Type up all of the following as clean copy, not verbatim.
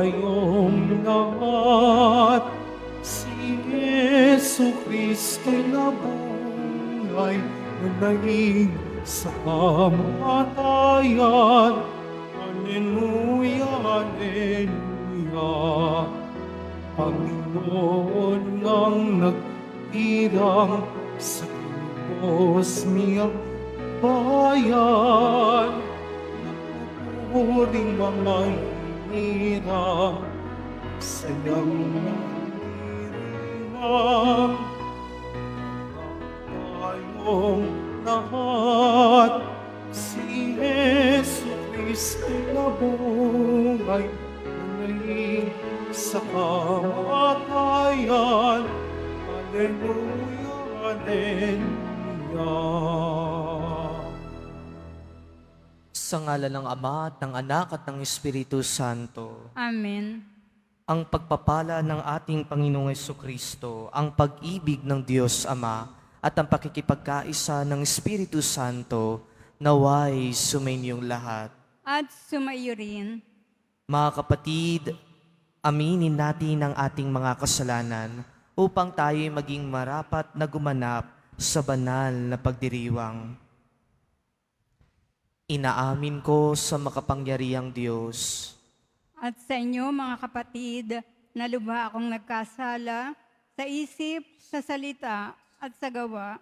tayong lahat. Si Jesu-Kristo'y nabuhay, nanaig sa kamatayan. Alleluia, Alleluia. Panginoon ang nagtirang sa Diyos niyang bayan. Napupuring mga hinirang, sayang nandirang. Tayong lahat, si Jesu-Kristo'y nabuhay, nanaig sa kamatayan. Alleluia, Alleluia. Sa ngalan ng Ama at ng Anak at ng Espiritu Santo. Amen. Ang pagpapala ng ating Panginoong Jesucristo, ang pag-ibig ng Diyos Ama, at ang pakikipagkaisa ng Espiritu Santo, naway sumainyong lahat. At sumaiyo rin. Mga kapatid, aminin natin ang ating mga kasalanan upang tayo'y maging marapat na gumanap sa banal na pagdiriwang. Inaamin ko sa makapangyarihang Diyos At sa inyo, mga kapatid, na lubha akong nagkasala sa isip, sa salita, at sa gawa,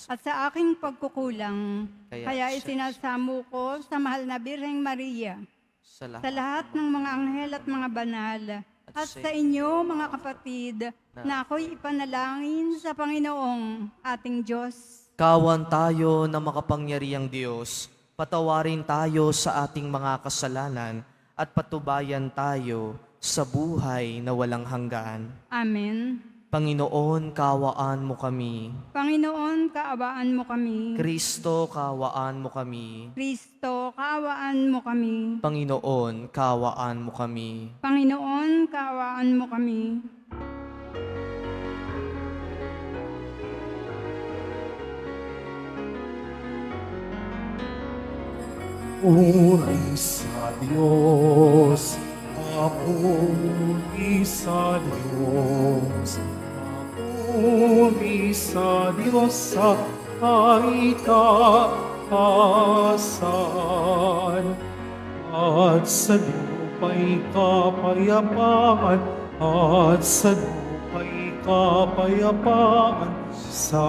at sa aking pagkukulang. Kaya isinasamo ko sa mahal na Birheng Maria, sa sa lahat ng mga anghel at mga banal, at sa inyo, mga kapatid, na ako'y ipanalangin sa Panginoong ating Diyos. Kawan tayo na makapangyarihang Diyos, patawarin tayo sa ating mga kasalanan at patubayan tayo sa buhay na walang hanggan. Amen. Panginoon, kaawaan mo kami. Panginoon, kaawaan mo kami. Kristo, kaawaan mo kami. Kristo, kaawaan mo kami. Panginoon, kaawaan mo kami. Panginoon, kaawaan mo kami. Puri sa Diyos, papuri sa Diyos, papuri sa Diyos sa kaitaasan. At sa lupa'y kapayapaan, at sa lupa'y kapayapaan, sa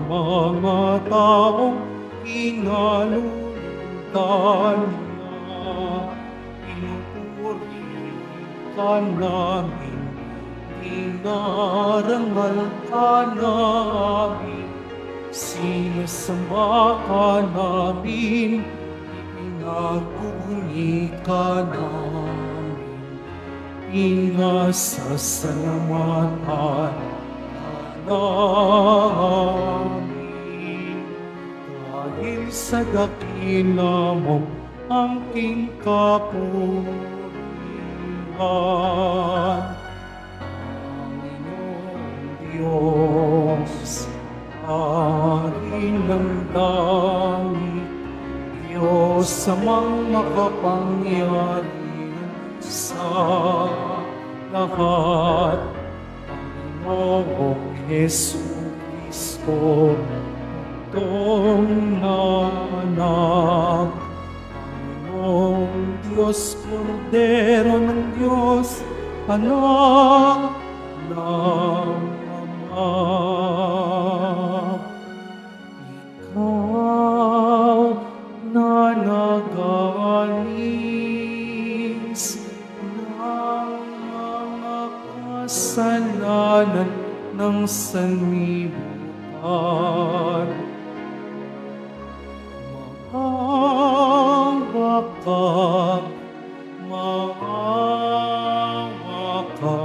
mga taong inalulungkot pinupuri ka namin, inarangal ka namin, sinasamba ka namin, ipinagpuni ka namin, pinasasalamatan ka namin. Dahil sa dakila mo ang aking kapurihan, Panginoong Diyos, Hari ng langit, Diyos amang makapangyarihan sa lahat, Panginoong Jesucristo, Panginoong anak, Panginoong Diyos, Kordero ng Diyos, anak ng Ama. Ikaw na nag-aalis ng mga kasalanan ng sanlibutan, maawa ka, maawa ka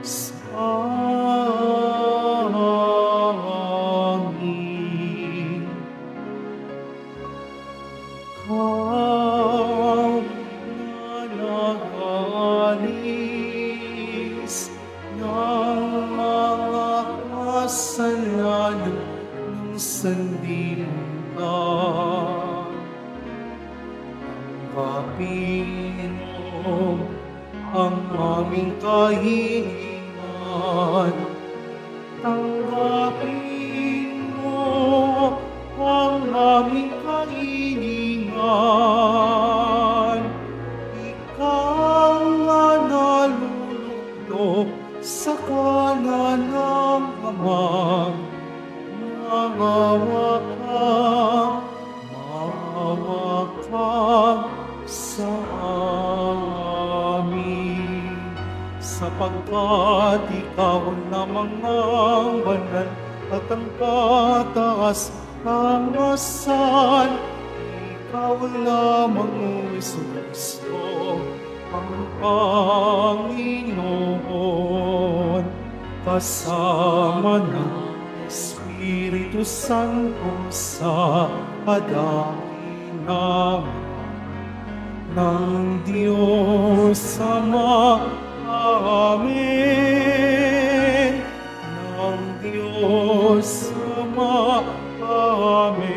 sa amin. Ikaw na nag-aalis ng mga kasalanan ng sanlibutan, tanggapin mo aming kahilingan. Tanggapin mo ang aming kahilingan. Ikaw nga nalulugno sa kanan ng Ama. Maawa ka sa amin, sapagkat ikaw lamang ang banal at ang kataas-taasan. Ikaw lamang, O Jesucristo, ang Panginoon, kasama ng Espiritu Santo sa kadahilan ng Diyos Ama. Amen. Ng Diyos Ama. Amen.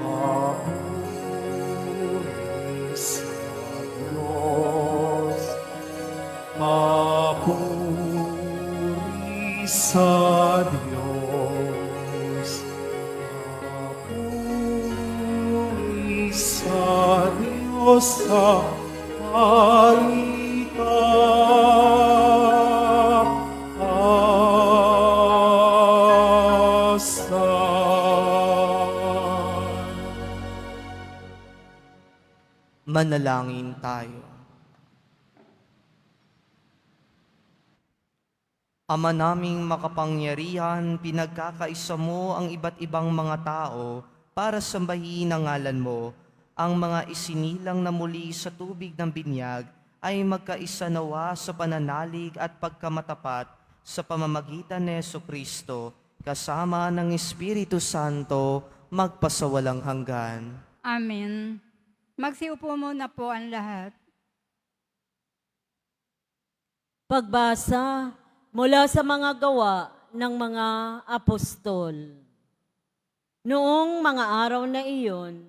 Papuri sa Diyos. Papuri sa Diyos. Papuri sa Diyos sa kalitasan. Manalangin tayo. Ama naming makapangyarihan, pinagkakaisa mo ang iba't ibang mga tao para sambahin ang ngalan mo. Ang mga isinilang na muli sa tubig ng binyag ay magkaisa nawa sa pananalig at pagkamatapat sa pamamagitan ni Jesucristo, kasama ng Espiritu Santo, magpasawalang hanggan. Amen. Magsiupo muna po ang lahat. Pagbasa mula sa mga gawa ng mga apostol. Noong mga araw na iyon,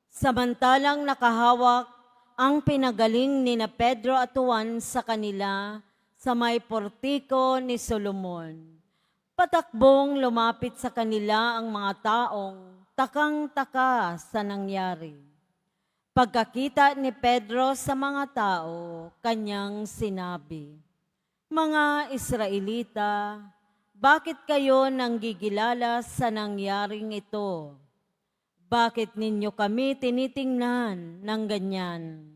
samantalang nakahawak ang pinagaling ni na Pedro at Juan sa kanila sa may portiko ni Solomon, patakbong lumapit sa kanila ang mga taong takang-taka sa nangyari. Pagkakita ni Pedro sa mga tao, kanyang sinabi, "Mga Israelita, bakit kayo nanggigilala sa nangyaring ito? Bakit ninyo kami tinitingnan ng ganyan?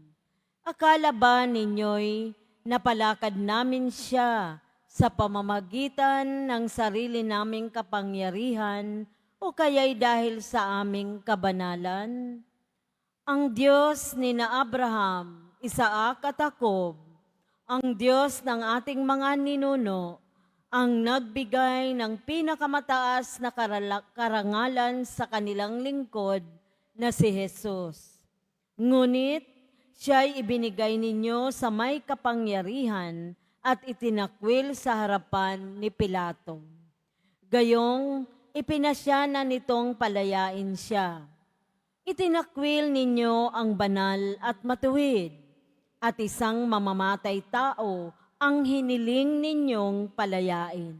Akala ba ninyo'y napalakad namin siya sa pamamagitan ng sarili naming kapangyarihan o kaya'y dahil sa aming kabanalan? Ang Diyos ni na Abraham, Isaac at Jacob, ang Diyos ng ating mga ninuno, ang nagbigay ng pinakamataas na karangalan sa kanilang lingkod na si Jesus. Ngunit siya'y ibinigay ninyo sa may kapangyarihan at itinakwil sa harapan ni Pilato. Gayong ipinasya na nitong palayain siya. Itinakwil ninyo ang banal at matuwid, at isang mamamatay tao ang hiniling ninyong palayain.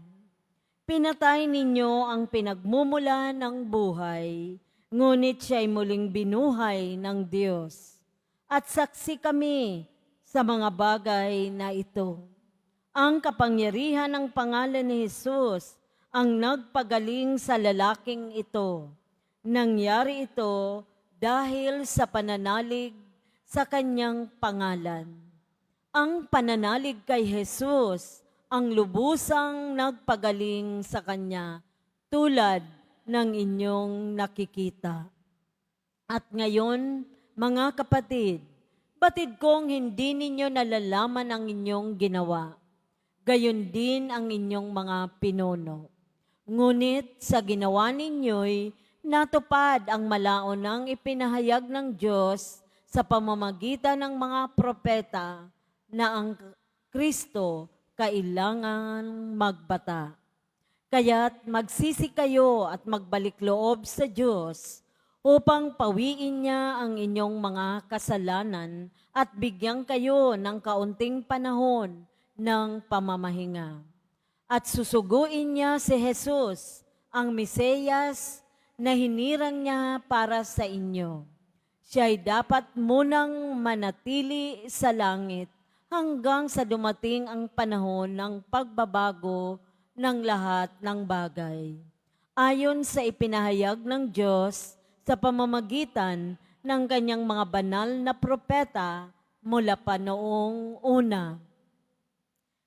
Pinatay ninyo ang pinagmumula ng buhay, ngunit siya'y muling binuhay ng Diyos. At saksi kami sa mga bagay na ito. Ang kapangyarihan ng pangalan ni Jesus ang nagpagaling sa lalaking ito. Nangyari ito dahil sa pananalig sa kanyang pangalan. Ang pananalig kay Jesus ang lubusang nagpagaling sa kanya tulad ng inyong nakikita. At ngayon, mga kapatid, batid kong hindi ninyo nalalaman ang inyong ginawa. Gayon din ang inyong mga pinuno. Ngunit sa ginawa ninyo'y natupad ang malaonang ipinahayag ng Diyos sa pamamagitan ng mga propeta na ang Kristo kailangan magbata. Kaya't magsisi kayo at magbalik loob sa Diyos upang pawiin niya ang inyong mga kasalanan at bigyan kayo ng kaunting panahon ng pamamahinga. At susuguin niya si Jesus, ang Mesiyas, na hinirang niya para sa inyo. Siya'y dapat munang manatili sa langit hanggang sa dumating ang panahon ng pagbabago ng lahat ng bagay. Ayon sa ipinahayag ng Diyos sa pamamagitan ng kanyang mga banal na propeta mula pa noong una.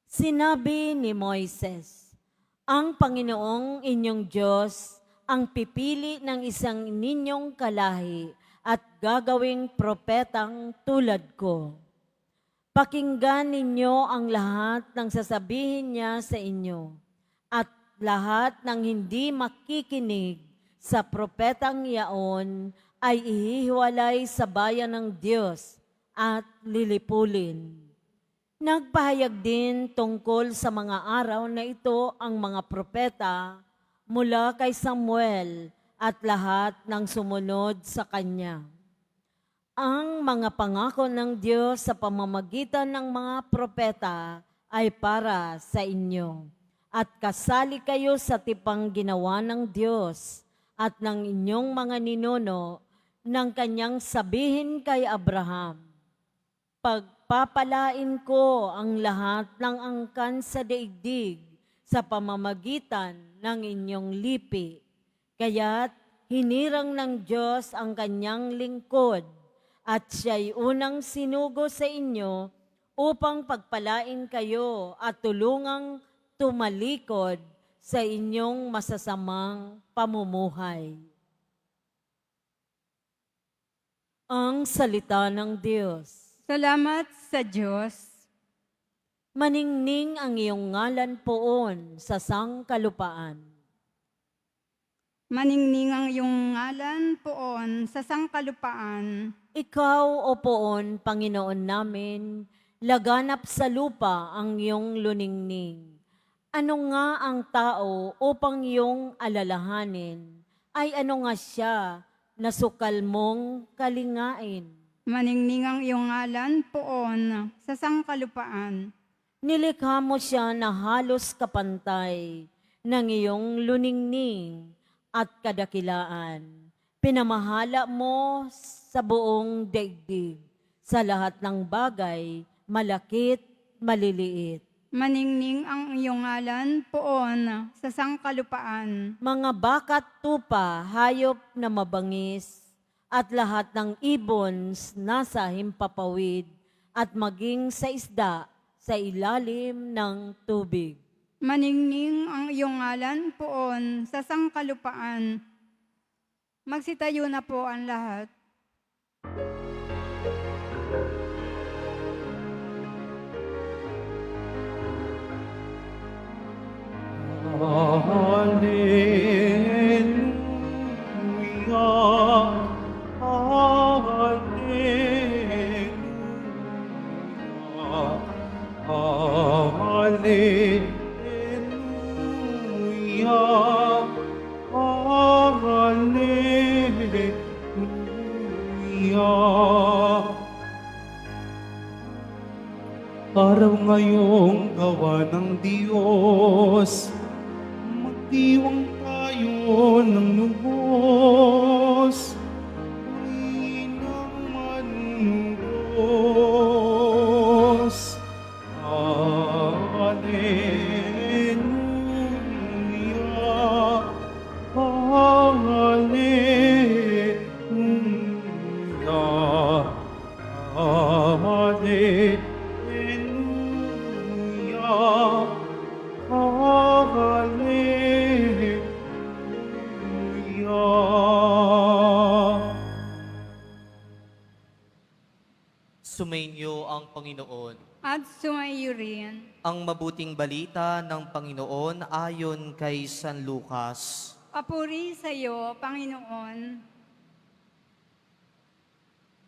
Sinabi ni Moises, ang Panginoong inyong Diyos ang pipili ng isang ninyong kalahi at gagawing propetang tulad ko. Pakinggan ninyo ang lahat ng sasabihin niya sa inyo at lahat ng hindi makikinig sa propetang yaon ay ihihiwalay sa bayan ng Diyos at lilipulin. Nagpahayag din tungkol sa mga araw na ito ang mga propeta mula kay Samuel at lahat ng sumunod sa kanya. Ang mga pangako ng Diyos sa pamamagitan ng mga propeta ay para sa inyo. At kasali kayo sa tipang ginawa ng Diyos at ng inyong mga ninuno ng kanyang sabihin kay Abraham. Pagpapalain ko ang lahat ng angkan sa daigdig sa pamamagitan ng inyong lipi. Kaya't hinirang ng Diyos ang kanyang lingkod at siya'y unang sinugo sa inyo upang pagpalain kayo at tulungang tumalikod sa inyong masasamang pamumuhay. Ang salita ng Diyos. Salamat sa Diyos. Maningning ang iyong ngalan poon sa sangkalupaan. Maningning ang iyong ngalan poon sa sangkalupaan. Ikaw, O poon, Panginoon namin, laganap sa lupa ang iyong luningning. Ano nga ang tao upang iyong alalahanin? Ay ano nga siya na sukal mong kalingain? Maningning ang iyong ngalan poon sa sangkalupaan. Nilikha mo siya na halos kapantay ng iyong luningning at kadakilaan. Pinamahala mo sa buong daigdig, sa lahat ng bagay, malakit, maliliit. Maningning ang iyong ngalan poon sa sangkalupaan. Mga bakat tupa, hayop na mabangis, at lahat ng ibons nasa himpapawid, at maging sa isda sa ilalim ng tubig. Maningning ang iyong ngalan poon sa sangkalupaan. Magsitayo na po ang lahat. Hallelujah, hallelujah, hallelujah. Araw ngayong gawa ng Diyos, magdiwang tayo ng lubos, ng manunubos. Hallelujah, hallelujah, hallelujah. Sumainyo ang Panginoon. At sumayo rin. Ang mabuting balita ng Panginoon ayon kay San Lucas. Papuri sa iyo, Panginoon.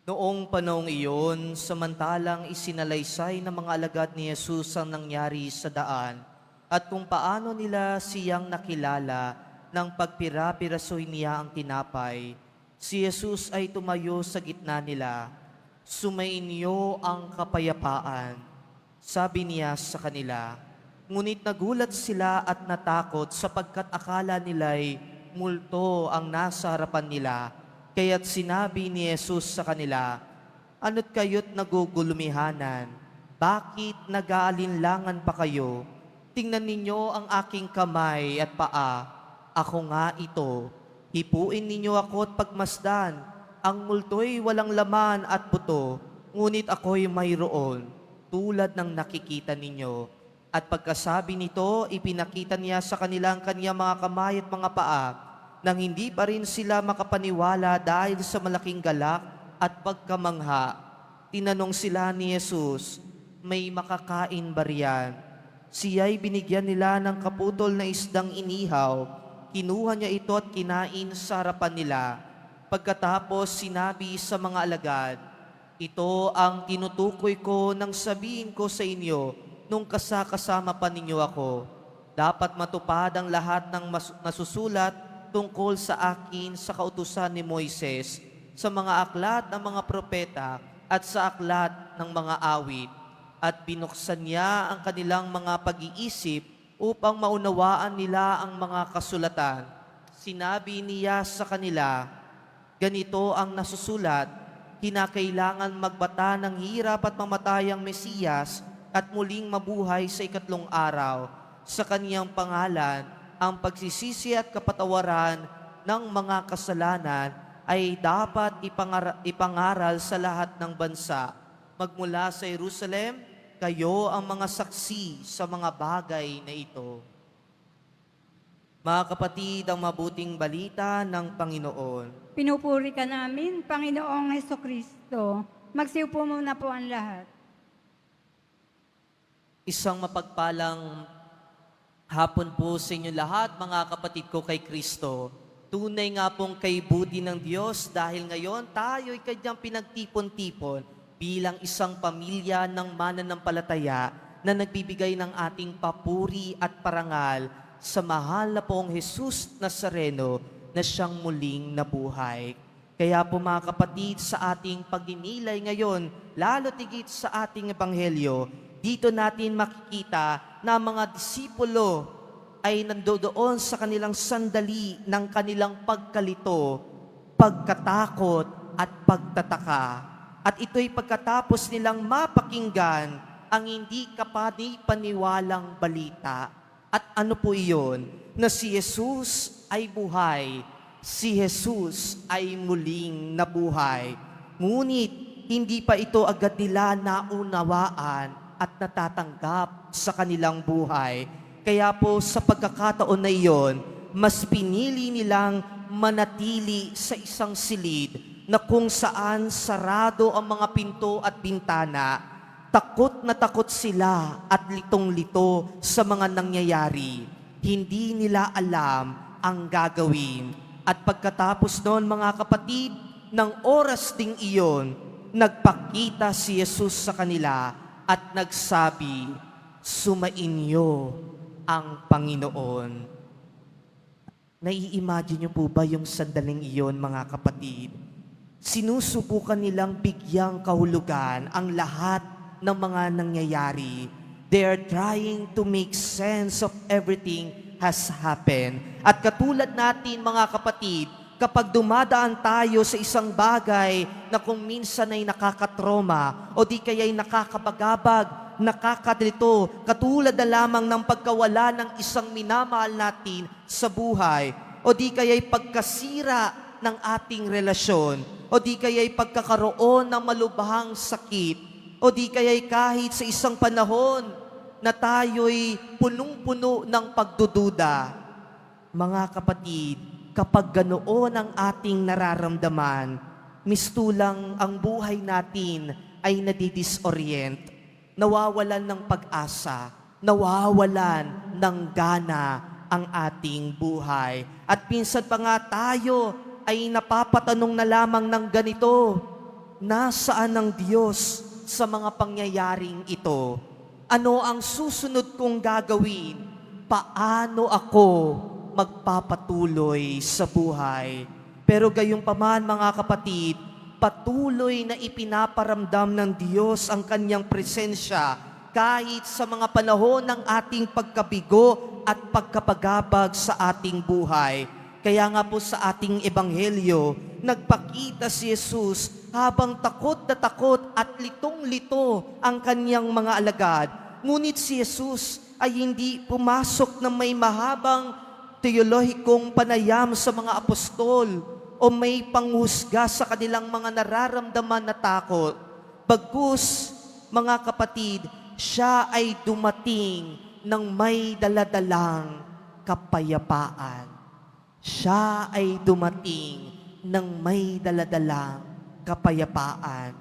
Noong panahong iyon, samantalang isinalaysay ng mga alagad ni Jesus ang nangyari sa daan at kung paano nila siyang nakilala nang pagpira-pirasuhin niya ang tinapay, Si Jesus ay tumayo sa gitna nila. Sumainyo ang kapayapaan. Sabi niya sa kanila, ngunit nagulat sila at natakot sapagkat akala nila'y multo ang nasa harapan nila. Kaya't sinabi ni Jesus sa kanila, ano't kayo't nagugulumihanan? Bakit nag-aalinlangan pa kayo? Tingnan ninyo ang aking kamay at paa. Ako nga ito. Hipuin ninyo ako at pagmasdan. Ang multo'y walang laman at buto, ngunit ako'y mayroon, tulad ng nakikita ninyo. At pagkasabi nito, ipinakita niya sa kanila ang kanyang mga kamay at mga paa, nang hindi pa rin sila makapaniwala dahil sa malaking galak at pagkamangha. Tinanong sila ni Jesus, may makakain ba riyan? Siya'y binigyan nila ng kaputol na isdang inihaw. Kinuha niya ito at kinain sa harapan nila. Pagkatapos sinabi sa mga alagad, ito ang tinutukoy ko nang sabihin ko sa inyo nung kasama pa ninyo ako. Dapat matupad ang lahat ng nasusulat tungkol sa akin sa kautusan ni Moises, sa mga aklat ng mga propeta at sa aklat ng mga awit. At binuksan niya ang kanilang mga pag-iisip upang maunawaan nila ang mga kasulatan. Sinabi niya sa kanila, ganito ang nasusulat, kinakailangan magbata ng hirap at mamatay ang Mesiyas at muling mabuhay sa ikatlong araw. Sa kaniyang pangalan, ang pagsisisi at kapatawaran ng mga kasalanan ay dapat ipangaral sa lahat ng bansa. Magmula sa Jerusalem, kayo ang mga saksi sa mga bagay na ito. Mga kapatid, ang mabuting balita ng Panginoon. Pinupuri ka namin, Panginoong Hesukristo. Magsiupo muna po ang lahat. Isang mapagpalang hapon po sa inyo lahat, mga kapatid ko kay Kristo. Tunay nga pong kaibuti ng Diyos dahil ngayon tayo'y kanyang pinagtipon-tipon bilang isang pamilya ng mananampalataya na nagbibigay ng ating papuri at parangal sa mahal na pong Jesus Nazareno na siyang muling nabuhay. Kaya po mga kapatid, sa ating pagninilay ngayon, lalo tigit sa ating ebanghelyo, dito natin makikita na mga disipulo ay nandoon sa kanilang sandali ng kanilang pagkalito, pagkatakot at pagtataka. At ito'y pagkatapos nilang mapakinggan ang hindi kapani-paniwalang balita. At ano po iyon? Na si Jesus ay buhay, si Jesus ay muling nabuhay. Ngunit hindi pa ito agad nila naunawaan at natatanggap sa kanilang buhay. Kaya po sa pagkakataon na iyon, mas pinili nilang manatili sa isang silid na kung saan sarado ang mga pinto at bintana. Takot na takot sila at litong-lito sa mga nangyayari. Hindi nila alam ang gagawin. At pagkatapos noon, mga kapatid, ng oras ding iyon, nagpakita si Jesus sa kanila at nagsabi, sumainyo ang Panginoon. Nai-imagine niyo po ba yung sandaling iyon, mga kapatid? Sinusubukan nilang bigyang kahulugan ang lahat ng mga nangyayari. They are trying to make sense of everything has happened. At katulad natin, mga kapatid, kapag dumadaan tayo sa isang bagay na kung minsan ay nakakatroma o di kaya'y nakakabagabag, nakakadrito, katulad na lamang ng pagkawala ng isang minamahal natin sa buhay, o di kaya'y pagkasira ng ating relasyon, o di kaya'y pagkakaroon ng malubhang sakit, o di kaya'y kahit sa isang panahon na tayo'y punong-puno ng pagdududa. Mga kapatid, kapag ganoon ang ating nararamdaman, mistulang ang buhay natin ay nadidisorient, nawawalan ng pag-asa, nawawalan ng gana ang ating buhay. At minsan pa nga tayo ay napapatanong na lamang ng ganito, nasaan ang Diyos sa mga pangyayaring ito? Ano ang susunod kong gagawin? Paano ako magpapatuloy sa buhay? Pero gayunpaman mga kapatid, patuloy na ipinaparamdam ng Diyos ang kanyang presensya kahit sa mga panahon ng ating pagkabigo at pagkapagabag sa ating buhay. Kaya nga po sa ating ebanghelyo, nagpakita si Jesus habang takot na takot at litong-lito ang kanyang mga alagad. Ngunit si Jesus ay hindi pumasok na may mahabang teolohikong panayam sa mga apostol o may panghusga sa kanilang mga nararamdaman na takot. Bagkus, mga kapatid, siya ay dumating ng may daladalang kapayapaan. Siya ay dumating ng may daladalang kapayapaan.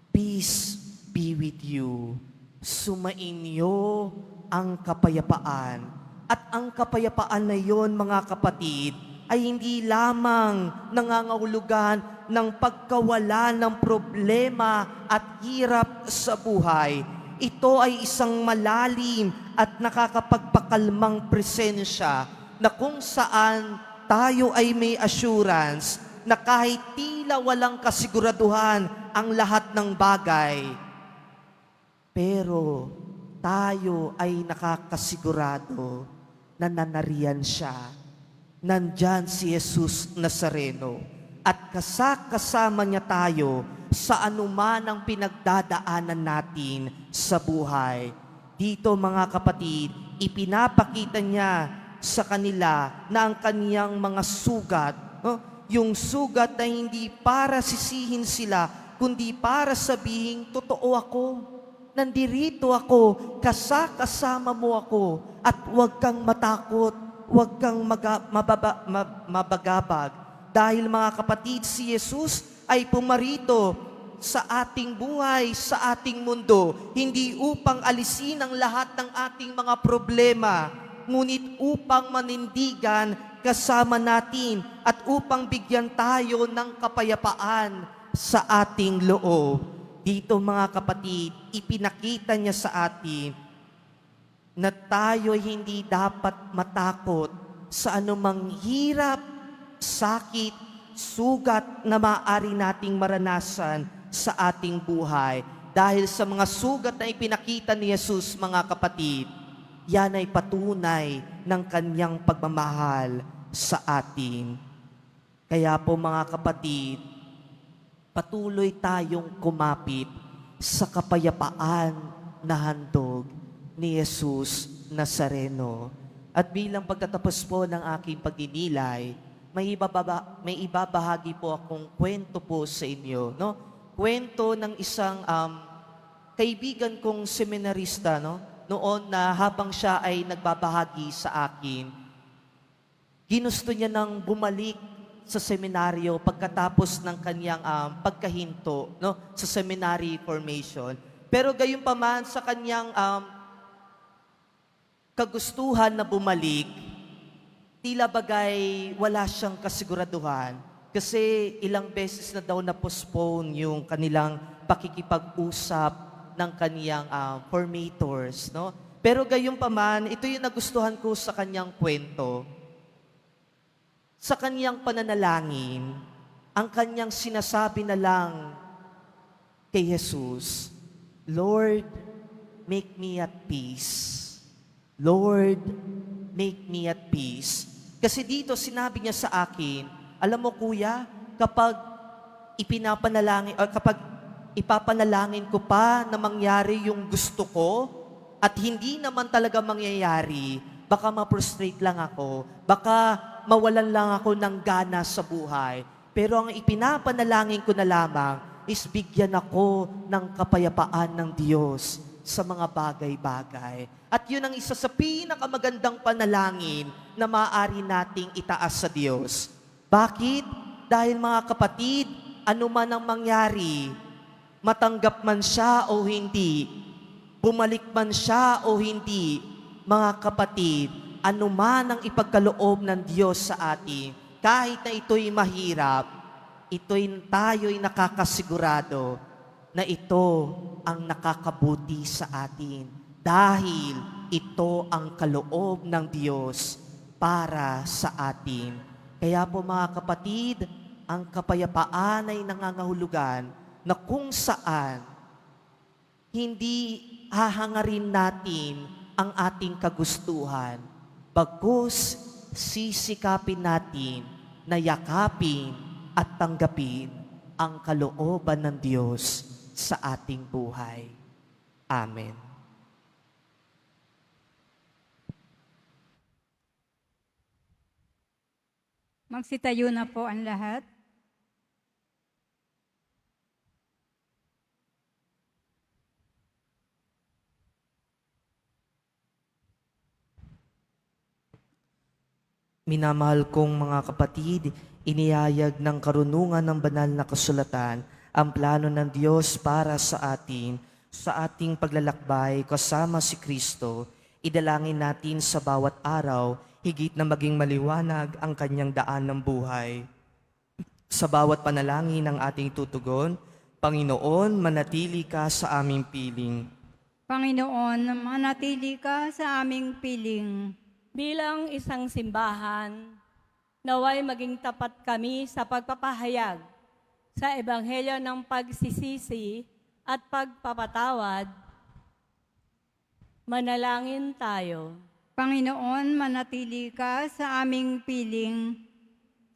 Peace be with you. Sumainyo ang kapayapaan. At ang kapayapaan na yon, mga kapatid, ay hindi lamang nangangahulugan ng pagkawala ng problema at hirap sa buhay. Ito ay isang malalim at nakakapagpakalmang presensya na kung saan tayo ay may assurance na kahit tila walang kasiguraduhan ang lahat ng bagay, pero tayo ay nakakasigurado na nanariyan siya. Nandyan si Jesus Nazareno at kasama niya tayo sa anuman ang pinagdadaanan natin sa buhay. Dito mga kapatid, ipinapakita niya sa kanila na ang kaniyang mga sugat, yung sugat na hindi para sisihin sila, kundi para sabihin, totoo ako, nandirito ako, kasama mo ako, at huwag kang matakot, huwag kang mabagabag. Dahil mga kapatid, si Jesus ay pumarito sa ating buhay, sa ating mundo, hindi upang alisin ang lahat ng ating mga problema, ngunit upang manindigan kasama natin at upang bigyan tayo ng kapayapaan sa ating loob. Dito mga kapatid, ipinakita niya sa atin na tayo hindi dapat matakot sa anumang hirap, sakit, sugat na maaari nating maranasan sa ating buhay. Dahil sa mga sugat na ipinakita ni Jesus, mga kapatid, yan ay patunay ng kanyang pagmamahal sa atin. Kaya po mga kapatid, patuloy tayong kumapit sa kapayapaan na handog ni Jesus Nazareno. At bilang pagtatapos po ng aking pagdinilay, may ibabahagi po akong kwento po sa inyo, no? Kwento ng isang kaibigan kong seminarista, no? Noon na habang siya ay nagbabahagi sa akin, ginusto niya nang bumalik sa seminaryo pagkatapos ng kanyang pagkahinto, no, sa seminary formation. Pero gayunpaman sa kanyang kagustuhan na bumalik, tila bagay wala siyang kasiguraduhan kasi ilang beses na daw na-postpone yung kanilang pakikipag-usap ng kaniyang formators, no? Pero gayunpaman, ito yung nagustuhan ko sa kanyang kwento. Sa kanyang pananalangin, ang kanyang sinasabi na lang kay Jesus, Lord, make me at peace. Lord, make me at peace. Kasi dito sinabi niya sa akin, alam mo kuya, kapag ipapanalangin ko pa na mangyari yung gusto ko at hindi naman talaga mangyayari, baka ma-frustrate lang ako, baka mawalan lang ako ng gana sa buhay. Pero ang ipinapanalangin ko na lamang is bigyan ako ng kapayapaan ng Diyos sa mga bagay-bagay. At yun ang isa sa pinakamagandang panalangin na maaari nating itaas sa Diyos. Bakit? Dahil mga kapatid, ano man ang mangyari, matanggap man siya o hindi, bumalik man siya o hindi, mga kapatid, ano man ang ipagkaloob ng Diyos sa atin, kahit na ito'y mahirap, tayo'y nakakasigurado na ito ang nakakabuti sa atin. Dahil ito ang kaloob ng Diyos para sa atin. Kaya po mga kapatid, ang kapayapaan ay nangangahulugan na kung saan hindi hahangarin natin ang ating kagustuhan, bagkus sisikapin natin na yakapin at tanggapin ang kalooban ng Diyos sa ating buhay. Amen. Magsitayo na po ang lahat. Minamahal kong mga kapatid, inihayag ng karunungan ng banal na kasulatan ang plano ng Diyos para sa ating paglalakbay kasama si Kristo. Idalangin natin sa bawat araw, higit na maging maliwanag ang kanyang daan ng buhay. Sa bawat panalangin ng ating tutugon, Panginoon, manatili ka sa aming piling. Panginoon, manatili ka sa aming piling. Bilang isang simbahan, naway maging tapat kami sa pagpapahayag sa ebanghelyo ng pagsisisi at pagpapatawad. Manalangin tayo. Panginoon, manatili ka sa aming piling.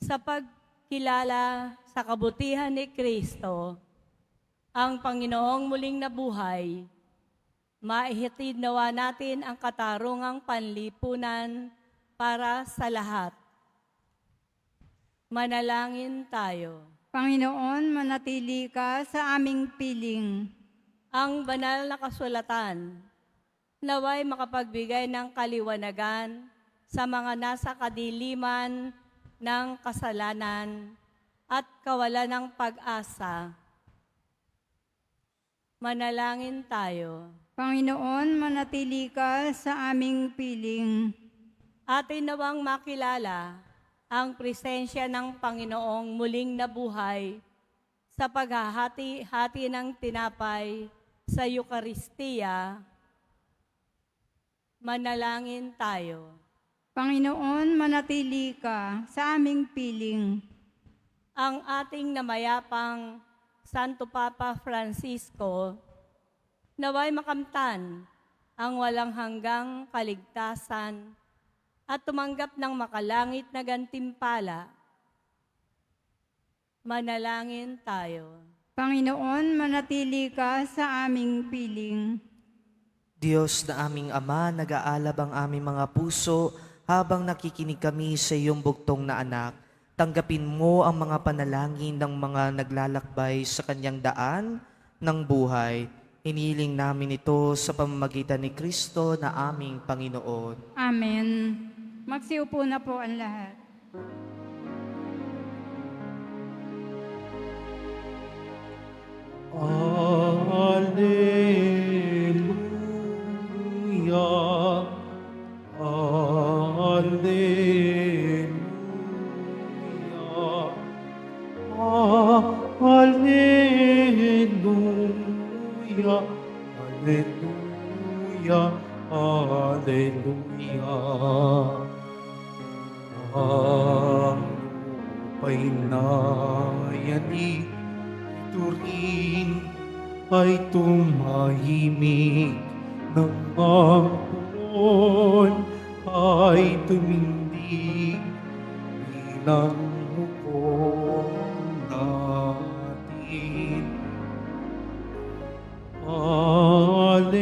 Sa pagkilala sa kabutihan ni Kristo, ang Panginoong muling nabuhay, maihatid nawa natin ang katarungang panlipunan para sa lahat. Manalangin tayo. Panginoon, manatili ka sa aming piling. Ang banal na kasulatan, naway makapagbigay ng kaliwanagan sa mga nasa kadiliman ng kasalanan at kawalan ng pag-asa. Manalangin tayo. Panginoon, manatili ka sa aming piling. Atin nawang makilala ang presensya ng Panginoong muling nabuhay sa paghahati-hati ng tinapay sa Eukaristiya. Manalangin tayo. Panginoon, manatili ka sa aming piling. Ang ating namayapang Santo Papa Francisco, naway makamtan ang walang hanggang kaligtasan at tumanggap ng makalangit na gantimpala. Manalangin tayo. Panginoon, manatili ka sa aming piling. Diyos na aming Ama, nag-aalab ang aming mga puso habang nakikinig kami sa iyong bugtong na anak. Tanggapin mo ang mga panalangin ng mga naglalakbay sa kanyang daan ng buhay. Iniling namin ito sa pamamagitan ni Kristo na aming Panginoon. Amen. Magsiupo na po ang lahat. Alleluia. Alleluia. Alleluia. Alleluia. Alleluia. Ang lupa'y nayani, ito rin ay tumahimik nang ang puon ay tumindig bilang hukom natin. Alleluia.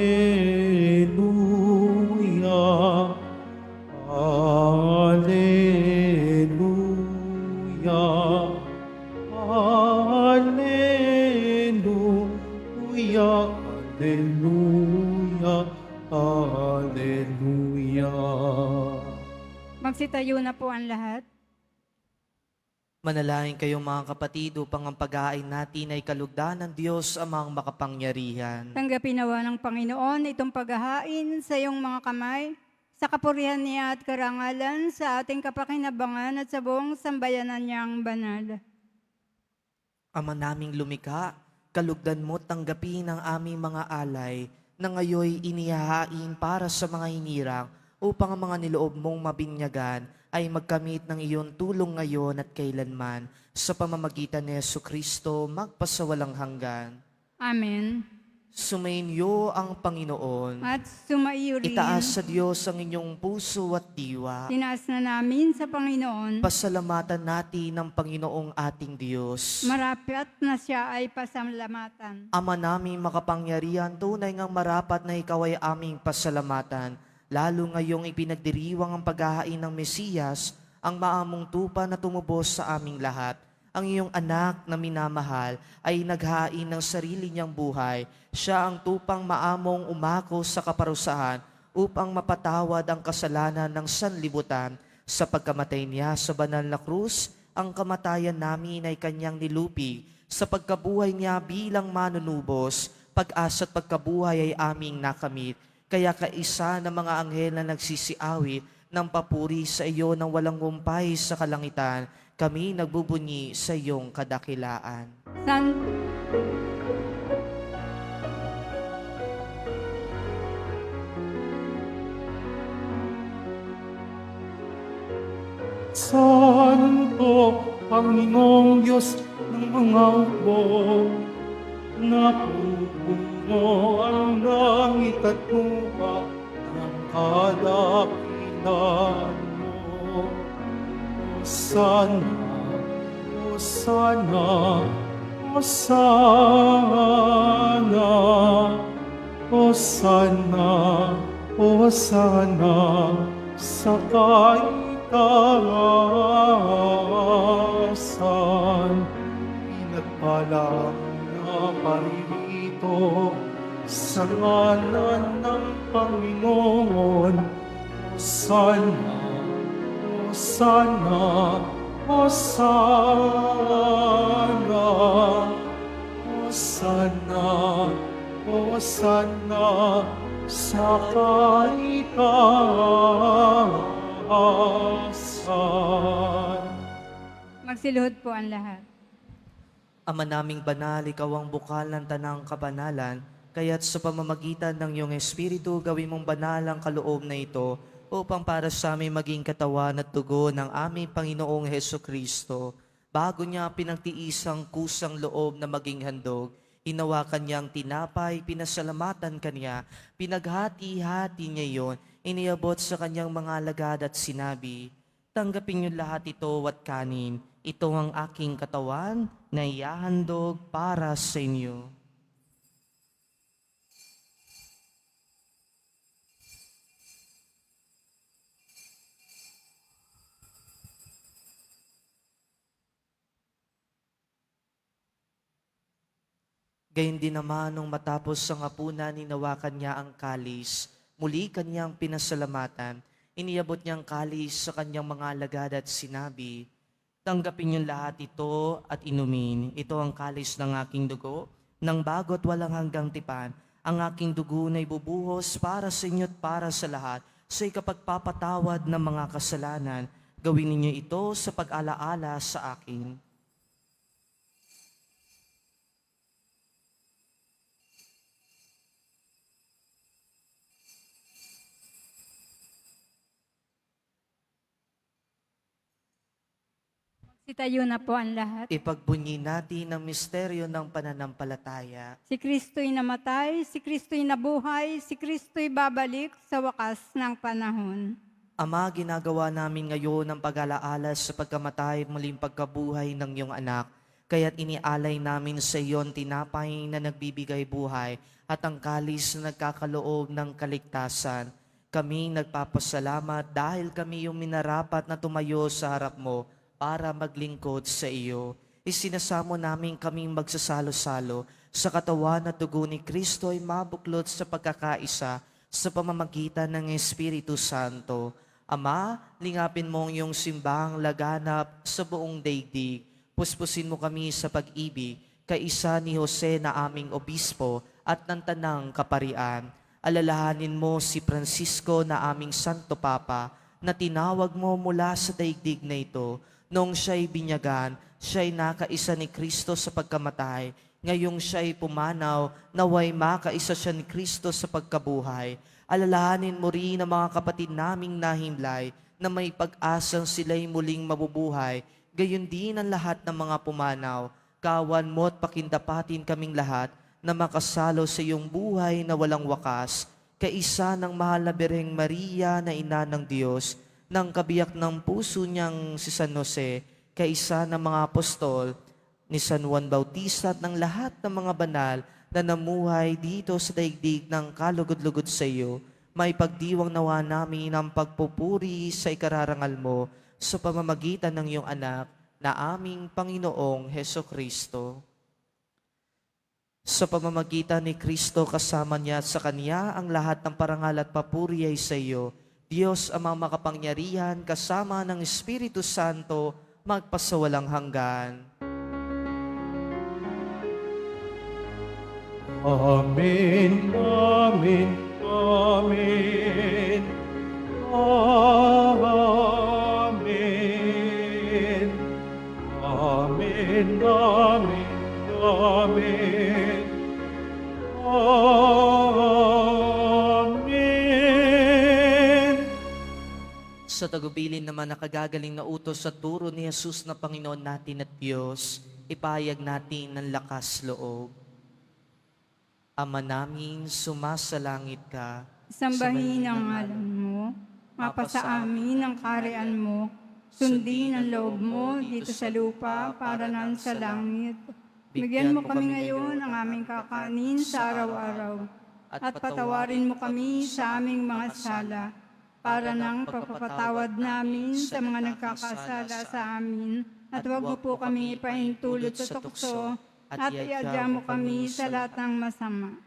Alleluia. Alleluia. Alleluia. Alleluia. Magsitayo na po ang lahat. Manalangin kayong mga kapatid upang ang pag-aain natin ay kalugdan ng Diyos amang makapangyarihan. Tanggapin nawa ng Panginoon itong paghahain sa iyong mga kamay, sa kapurihan niya at karangalan, sa ating kapakinabangan at sa buong sambayanan niyang banal. Ama naming lumikha, kalugdan mo tanggapin ang aming mga alay na ngayoy inihahain para sa mga hinirang upang ang mga niloob mong mabinyagan ay magkamit ng iyong tulong ngayon at kailanman sa pamamagitan ni Jesucristo magpasawalang hanggan. Amen. Sumainyo ang Panginoon. At sumaiyo rin. Itaas sa Diyos ang inyong puso at diwa. Tinaas na namin sa Panginoon. Pasalamatan natin ng Panginoong ating Diyos. Marapat na siya ay pasalamatan. Ama naming makapangyarihan, tunay ngang marapat na ikaw ay aming pasalamatan. Lalo ngayong ipinagdiriwang ang paghahain ng Mesiyas, ang maamong tupa na tumubos sa aming lahat. Ang iyong anak na minamahal ay naghain ng sarili niyang buhay. Siya ang tupang maamong umako sa kaparusahan upang mapatawad ang kasalanan ng sanlibutan. Sa pagkamatay niya sa banal na krus, ang kamatayan namin ay kanyang nilupig. Sa pagkabuhay niya bilang manunubos, pag-asa at pagkabuhay ay aming nakamit. Kaya kaisa ng mga anghel na nagsisiawit ng papuri sa iyo ng walang humpay sa kalangitan, kami nagbubunyi sa iyong kadakilaan. San Santo, Panginoong Diyos ng mga hukbo, napupuno ang langit at lupa ng kadakilaan mo. Hosana, Hosana, Hosana, Hosana, Hosana, sa kaitaasan. Pinagpalang na paririto sa ngalan ng Panginoon. Hosana, Hosana, Hosana, Hosana, Hosana, sa kaitaasan. magsiluhod po ang lahat. Ama naming banal, ikaw ang bukal ng tanang kabanalan, kaya't sa pamamagitan ng iyong Espiritu, gawin mong banal ang kaloob na ito, upang para sa amin maging katawan at dugo ng aming Panginoong Hesukristo. Bago niya pinagtiisang kusang loob na maging handog, hinawakan niyang tinapay, pinasalamatan kanya, pinaghati-hati niya iyon, iniabot sa kanyang mga alagad at sinabi, tanggapin niyo lahat ito at kanin, ito ang aking katawan na ihahandog para sa inyo. Gayun din naman nung matapos ang hapunan, hinawakan niya ang kalis. Muli kanyang pinasalamatan. Iniabot niyang kalis sa kanyang mga alagad at sinabi, tanggapin niyo lahat ito at inumin. Ito ang kalis ng aking dugo, ng bago't walang hanggang tipan. Ang aking dugo na ibubuhos para sa inyo at para sa lahat, sa ikapagpapatawad ng mga kasalanan. Gawin ninyo ito sa pag-alaala sa akin. Sitayo na po ang lahat. Ipagbunyi natin ang misteryo ng pananampalataya. Si Kristo'y namatay, si Kristo'y nabuhay, si Kristo'y babalik sa wakas ng panahon. Ama, ginagawa namin ngayon ang pag-alaala sa pagkamatay at muling pagkabuhay ng iyong anak. Kaya't inialay namin sa iyon tinapay na nagbibigay buhay at ang kalis na nagkakaloob ng kaligtasan. Kami nagpapasalamat dahil kami yung minarapat na tumayo sa harap mo para maglingkod sa iyo. Isinasamo namin kaming magsasalo-salo sa katawan at dugo ni Kristo ay mabuklod sa pagkakaisa sa pamamagitan ng Espiritu Santo. Ama, lingapin mo ang iyong simbahang laganap sa buong daigdig. Puspusin mo kami sa pag-ibig, kaisa ni Jose na aming obispo at ng tanang kaparian. Alalahanin mo si Francisco na aming Santo Papa na tinawag mo mula sa daigdig na ito. Noong siya'y binyagan, siya'y nakaisa ni Kristo sa pagkamatay. Ngayong siya'y pumanaw, naway makaisa siya ni Kristo sa pagkabuhay. Alalahanin mo rin ang mga kapatid naming nahimlay na may pag-asang sila'y muling mabubuhay. Gayon din ang lahat ng mga pumanaw. Kawan mo at pakindapatin kaming lahat na makasalo sa iyong buhay na walang wakas. Kaisa ng mahal na Birheng Maria na ina ng Diyos, ng kabiyak ng puso niyang si San Jose, kaisa ng mga apostol, ni San Juan Bautista at ng lahat ng mga banal na namuhay dito sa daigdig ng kalugod-lugod sa iyo, may pagdiwang nawa namin ang pagpupuri sa ikararangal mo sa pamamagitan ng iyong anak na aming Panginoong Heso Kristo. Sa pamamagitan ni Kristo kasama niya at sa Kanya ang lahat ng parangal at papuri ay sa iyo, Diyos amang makapangyarihan kasama ng Espiritu Santo magpasawalang hanggan. Amen, amen, amen. Amen. Amen, amen, amen. Amen. Sa tagubilin naman na kagagaling na utos at turo ni Jesus na Panginoon natin at Diyos, ipahayag natin ng lakas loob. Ama namin, sumasalangit ka. Sambahin ang ngalan mo, mapasa amin ang kaharian mo, sundin ang loob mo dito sa lupa para nan sa langit. Bigyan mo kami ngayon ang aming kakanin sa araw-araw, at patawarin mo kami sa aming mga sala, para nang pagpapatawad namin sa mga nagkakasala sa amin, at huwag mo po kami ipahintulot sa tukso, at iadya mo kami sa lahat ng masama.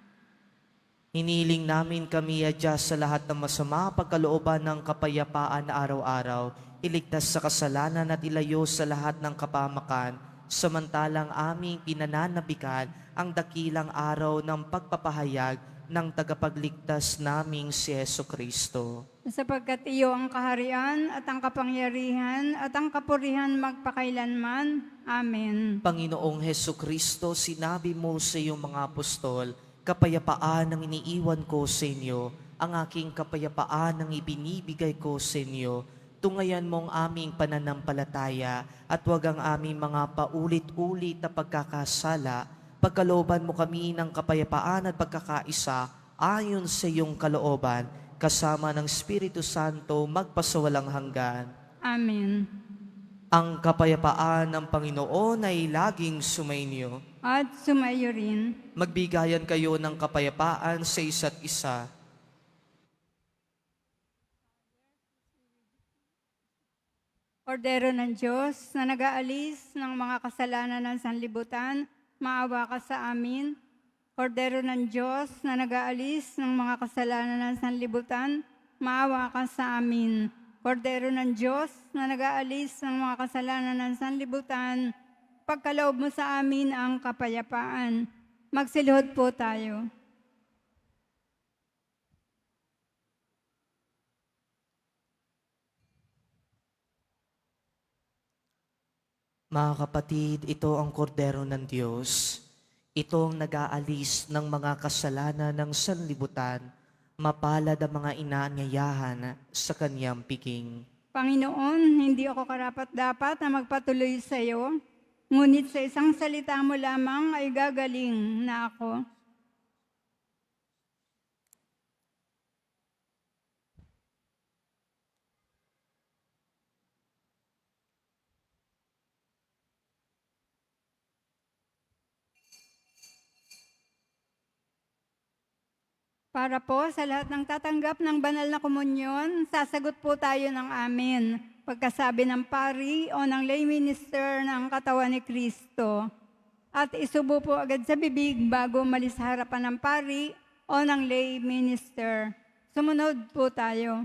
Hiniling namin kami adya sa lahat ng masama, pagkalooban ng kapayapaan na araw-araw, iligtas sa kasalanan at ilayo sa lahat ng kapamakan, samantalang aming pinananabikan ang dakilang araw ng pagpapahayag ng tagapagligtas naming si Heso Kristo. Sapagkat iyo ang kaharian at ang kapangyarihan at ang kapurihan magpakailanman. Amen. Panginoong Heso Kristo, sinabi mo sa iyong mga apostol, kapayapaan ang iniiwan ko sa inyo, ang aking kapayapaan ang ibinibigay ko sa inyo. Tungayan mo ang aming pananampalataya at huwag ang aming mga paulit-ulit na pagkakasala. Pagkalooban mo kami ng kapayapaan at pagkakaisa ayon sa iyong kalooban, kasama ng Espiritu Santo magpasawalang hanggan. Amen. Ang kapayapaan ng Panginoon ay laging sumainyo. At sumayo rin. Magbigayan kayo ng kapayapaan sa isa't isa. Kordero ng Diyos na nag-aalis ng mga kasalanan ng sanlibutan, maawa ka sa amin. Kordero ng Diyos na nag-aalis ng mga kasalanan ng sanlibutan, maawa ka sa amin. Kordero ng Diyos na nag-aalis ng mga kasalanan ng sanlibutan, pagkaloob mo sa amin ang kapayapaan. Magsiluhod po tayo. Mga kapatid, ito ang kordero ng Diyos. Ito ang nag-aalis ng mga kasalanan ng sanlibutan. Mapalad ang mga inaanyayahan sa kanyang piking. Panginoon, hindi ako karapat-dapat na magpatuloy sa iyo, ngunit sa isang salita mo lamang ay gagaling na ako. Para po sa lahat ng tatanggap ng banal na komunyon, sasagot po tayo ng amen. Pagkasabi ng pari o ng lay minister ng katawan ni Kristo. At isubo po agad sa bibig bago malis sa harapan ng pari o ng lay minister. Sumunod po tayo.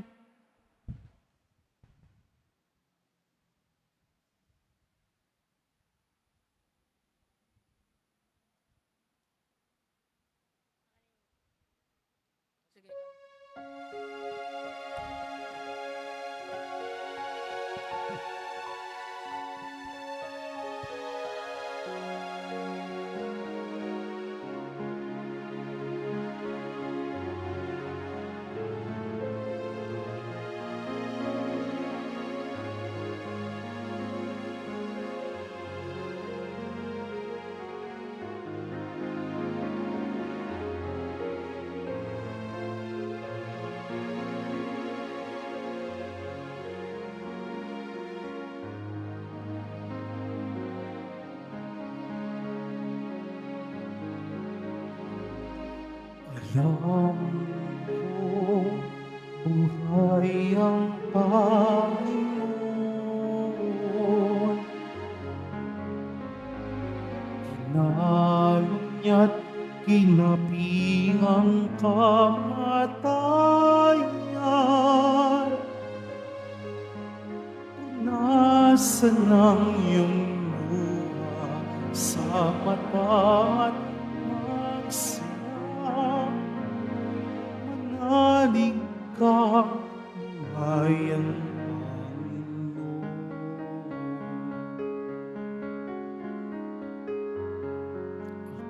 Alam ko buhay ang Panginoon. Kinalong niya't kinapi ang kamatayan. Punasan ang iyong luha sa mata at magsaya. Manalig ka, buhay ang Panginoon.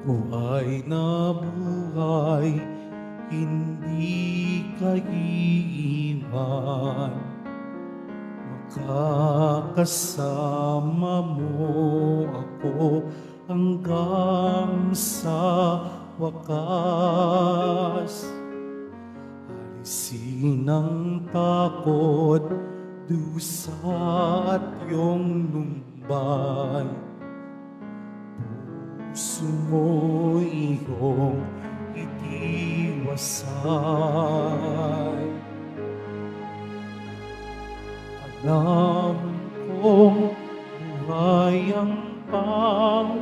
Ako ay nabuhay, hindi ka iiwan. Makakasama mo ako hanggang sa wakas. Alisin ang takot, dusa at iyong lumbay. Puso mo iyong itiwasay. Alam kong buhay ang Panginoon.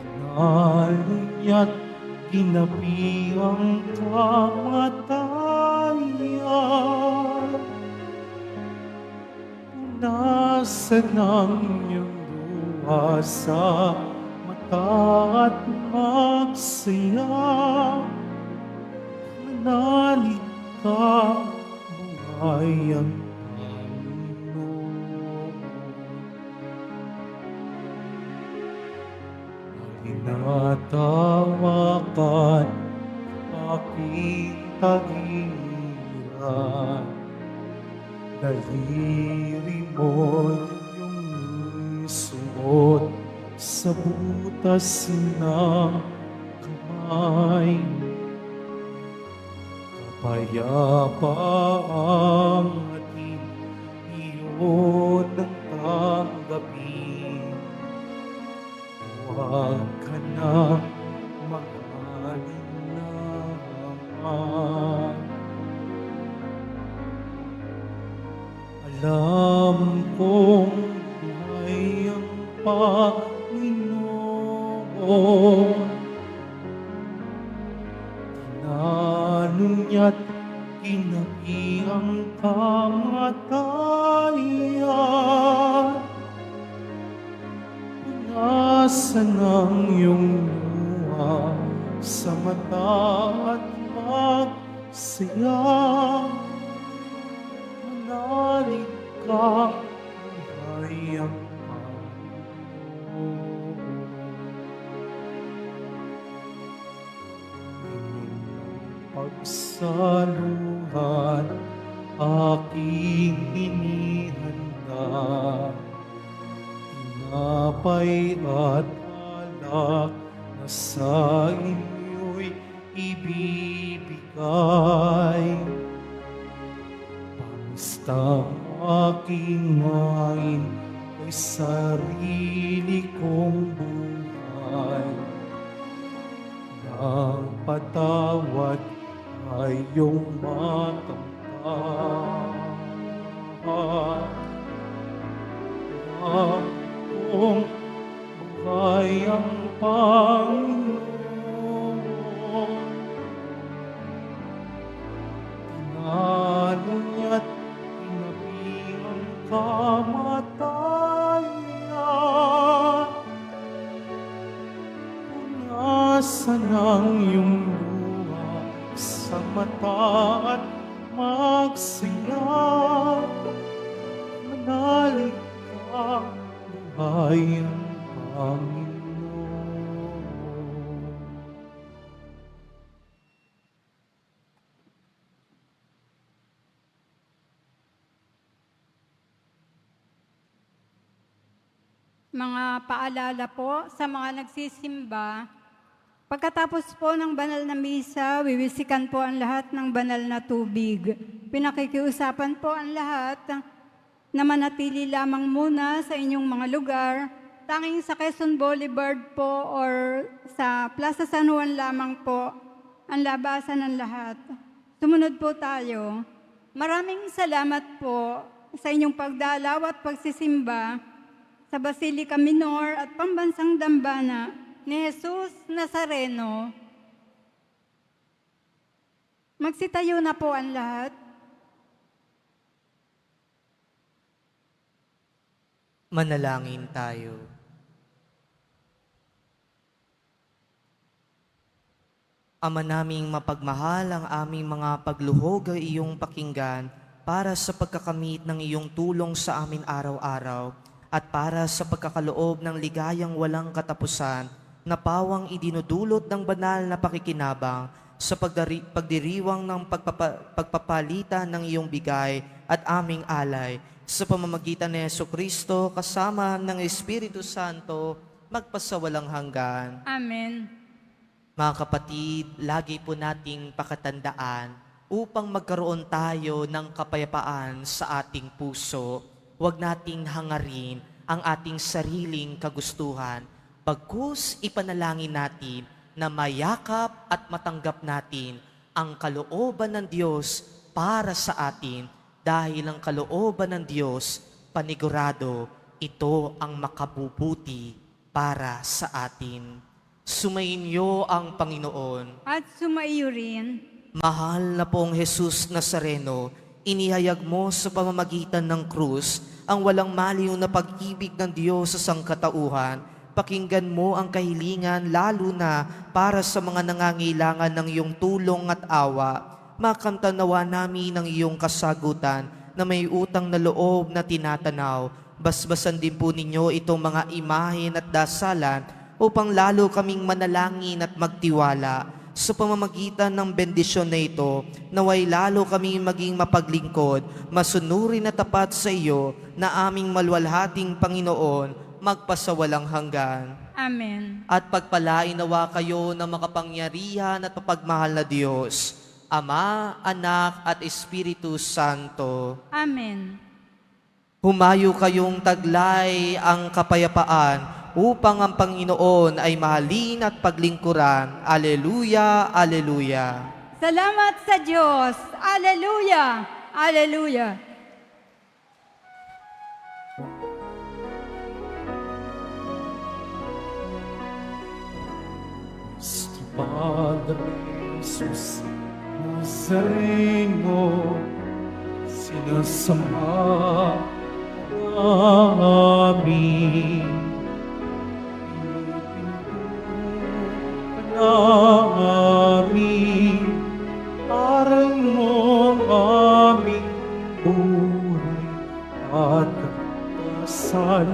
Tinalo niya't ginapi ang kamatayan. Punasan ang iyong luha sa mata at magsaya. Manalig ka, buhay ang Panginoon. Tinatawakan aking tagiran. Daliri mo yung suot sa butas ng kamay. Kapayapa ang ating iyon ng tanggapin. Huwag ka na mag-alinlangan. Alam kong buhay ang Panginoon. Tinalo niya't kinapi ang kamatayan. Punasan ang iyong luha sa mata at magsaya. Manalig ka, buhay ang Panginoon. Pagsaluhan aking inihanda. Tinapay at alak na sa inyo'y ibibigay. Pangistang aking ngain ay sarili kong buhay. Ang patawad ay iyong makamtan. Akong buhay ang Panginoon. Tinalo niya't kinapi ang kamatayan. Punasan ang iyong luha sa mata at magsaya. Manalig ka, buhay ang Panginoon. Mga paalala po sa mga nagsisimba, pagkatapos po ng banal na misa, wiwisikan po ang lahat ng banal na tubig. Pinakikiusapan po ang lahat na manatili lamang muna sa inyong mga lugar, tanging sa Quezon Boulevard po or sa Plaza San Juan lamang po ang labasan ng lahat. Sumunod po tayo. Maraming salamat po sa inyong pagdalaw at pagsisimba sa Basilica Minor at Pambansang Dambana ni Jesus Nazareno. Magsitayo na po ang lahat. Manalangin tayo. Ama naming mapagmahal, ang aming mga pagluhog ay iyong pakinggan para sa pagkakamit ng iyong tulong sa amin araw-araw at para sa pagkakaloob ng ligayang walang katapusan na pawang idinudulot ng banal na pakikinabang sa pagdiriwang ng pagpapalitan ng iyong bigay at aming alay sa pamamagitan ni Jesucristo kasama ng Espiritu Santo magpasawalang hanggan. Amen. Mga kapatid, lagi po nating pakatandaan upang magkaroon tayo ng kapayapaan sa ating puso. Huwag nating hangarin ang ating sariling kagustuhan. Bagkus ipanalangin natin na mayakap at matanggap natin ang kalooban ng Diyos para sa atin dahil ang kalooban ng Diyos panigurado, ito ang makabubuti para sa atin. Sumainyo ang Panginoon. At sumaiyo rin. Mahal na pong Jesus Nazareno, inihayag mo sa pamamagitan ng krus ang walang maliw na pag-ibig ng Diyos sa sangkatauhan. Pakinggan mo ang kahilingan lalo na para sa mga nangangailangan ng iyong tulong at awa. Makamtanawa namin ang iyong kasagutan na may utang na loob na tinatanaw. Basbasan din po ninyo itong mga imahen at dasalan upang lalo kaming manalangin at magtiwala. Sa pamamagitan ng bendisyon na ito, naway lalo kami maging mapaglingkod, masunurin at tapat sa iyo na aming malwalhating Panginoon, magpasawalang hanggan. Amen. At pagpalain nawa kayo ng makapangyarihan at mapagmahal na Diyos, Ama, Anak at Espiritu Santo. Amen. Humayo kayong taglay ang kapayapaan upang ang Panginoon ay mahalin at paglingkuran. Aleluya, aleluya. Salamat sa Diyos. Aleluya, aleluya. Padre Jesus Nazareno, sinasamba namin. Pinipinto ka namin, aral mo ang aming buhay at dasal.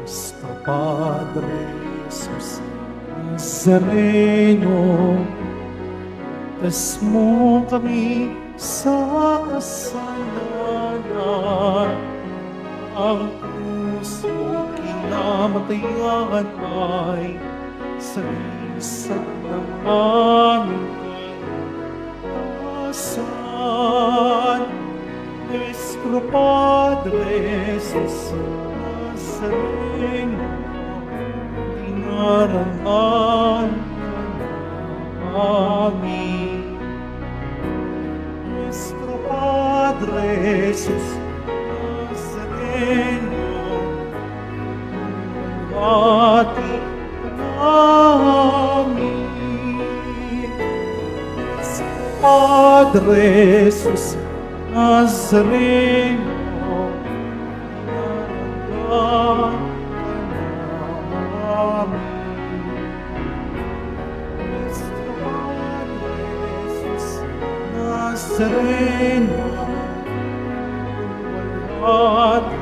Basta Padre Jesus Nazareno, tas mo kami sa kasalanan. Ang puso kinamatayan ay sagisag ng aming kasan. Nuestro Padre Jesus Nazareno, dinaranan amin. Nuestro Padre Jesus Nazareno, bati namin. Nuestro Padre Jesus Nazareno, dinaranan amin. Nazareno, walhati